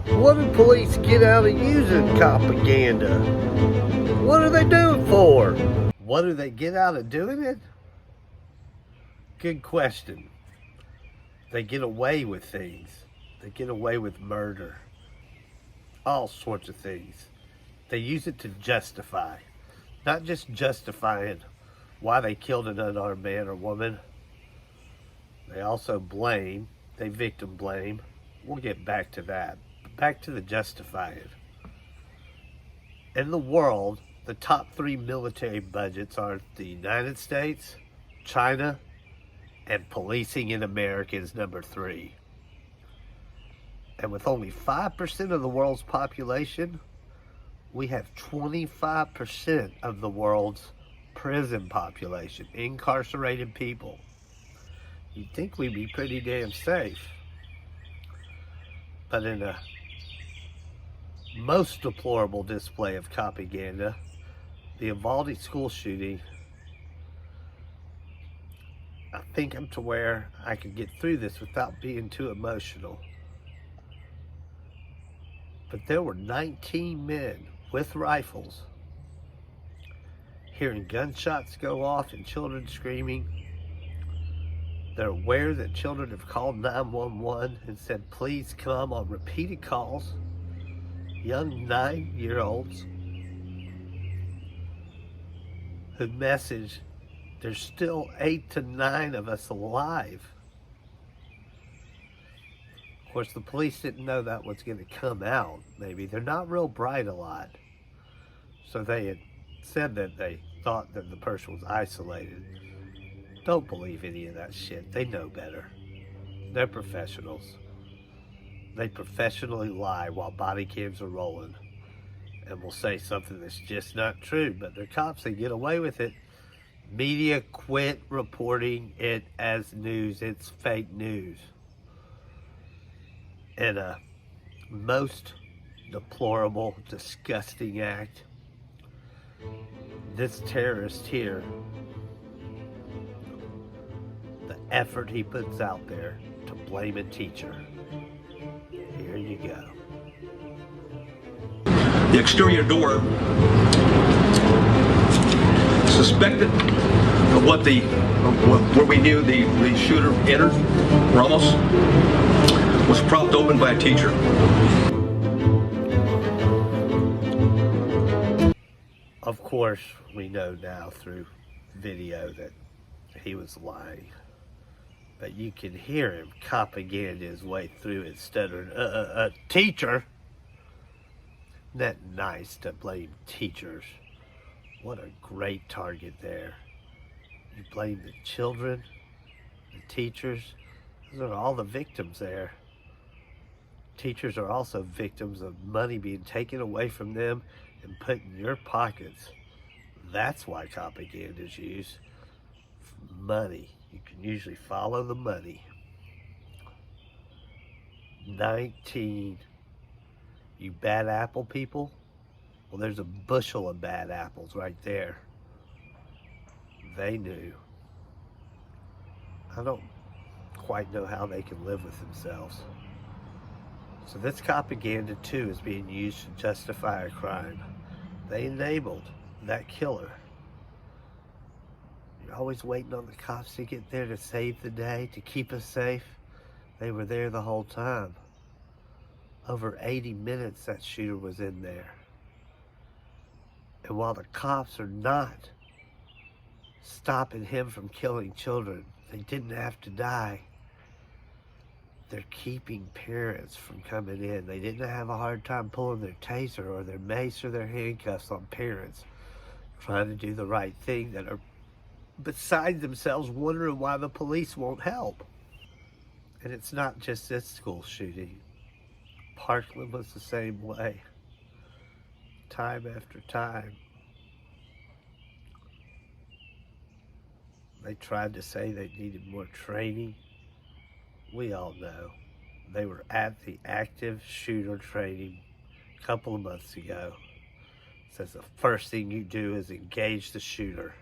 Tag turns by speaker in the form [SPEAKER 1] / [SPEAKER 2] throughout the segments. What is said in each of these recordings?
[SPEAKER 1] What do police get out of using propaganda? What are they doing for? What do they get out of doing it? Good question. They get away with things. They get away with murder. All sorts of things. They use it to justify. Not just justifying why they killed an unarmed man or woman. They also blame. They victim blame. We'll get back to that. But back to the justifying. In the world, the top 3 military budgets are the United States, China, and policing in America is number 3. And with only 5% of the world's population, we have 25% of the world's prison population, incarcerated people. You'd think we'd be pretty damn safe. But in a most deplorable display of propaganda, the Uvalde school shooting, I think I'm to where I could get through this without being too emotional. But there were 19 men with rifles hearing gunshots go off and children screaming. They're aware that children have called 911 and said, please come, on repeated calls. Young 9-year-olds who messaged, there's still 8 to 9 of us alive. Of course, the police didn't know that was going to come out, maybe. They're not real bright a lot. So they had said that they thought that the person was isolated. Don't believe any of that shit. They know better. They're professionals. They professionally lie while body cams are rolling and will say something that's just not true. But they're cops. They get away with it. Media quit reporting it as news. It's fake news. And a most deplorable, disgusting act. This terrorist here, the effort he puts out there to blame a teacher. Here you go.
[SPEAKER 2] The exterior door suspected of where we knew the shooter entered, Ramos, was propped open by a teacher.
[SPEAKER 1] Of course, we know now through video that he was lying. But you can hear him propaganda his way through it, stuttering, teacher. Isn't that nice to blame teachers? What a great target there. You blame the children, the teachers. Those are all the victims there. Teachers are also victims of money being taken away from them and put in your pockets. That's why propaganda is used. Money. You can usually follow the money. 19. You bad apple people? Well, there's a bushel of bad apples right there. They knew. I don't quite know how they can live with themselves. So this propaganda too is being used to justify a crime. They enabled that killer. You're always waiting on the cops to get there to save the day, to keep us safe. They were there the whole time. Over 80 minutes that shooter was in there. And while the cops are not stopping him from killing children, they didn't have to die. They're keeping parents from coming in. They didn't have a hard time pulling their taser or their mace or their handcuffs on parents trying to do the right thing that are beside themselves wondering why the police won't help. And it's not just this school shooting. Parkland was the same way. Time after time. They tried to say they needed more training. We all know they were at the active shooter training a couple of months ago. It says the first thing you do is engage the shooter.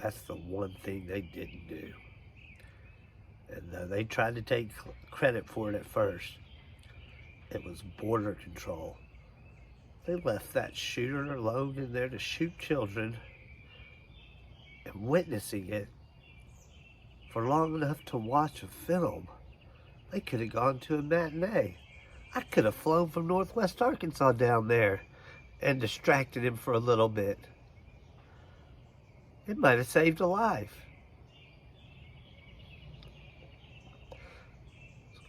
[SPEAKER 1] That's the one thing they didn't do. And they tried to take credit for it at first. It was border control. They left that shooter alone in there to shoot children, and witnessing it for long enough to watch a film. They could have gone to a matinee. I could have flown from Northwest Arkansas down there and distracted him for a little bit. It might have saved a life.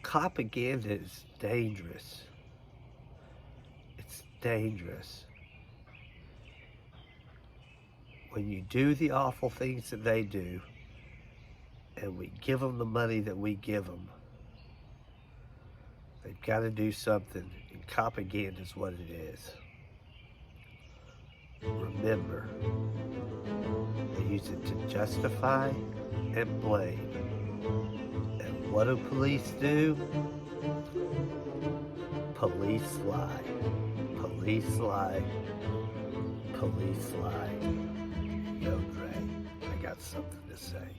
[SPEAKER 1] Copaganda is dangerous. It's dangerous. When you do the awful things that they do, and we give them the money that we give them, they've got to do something, and Copaganda is what it is. Remember, they use it to justify and blame. And what do police do? Police lie. Police lie. Police lie. Yo, Dre, I got something to say.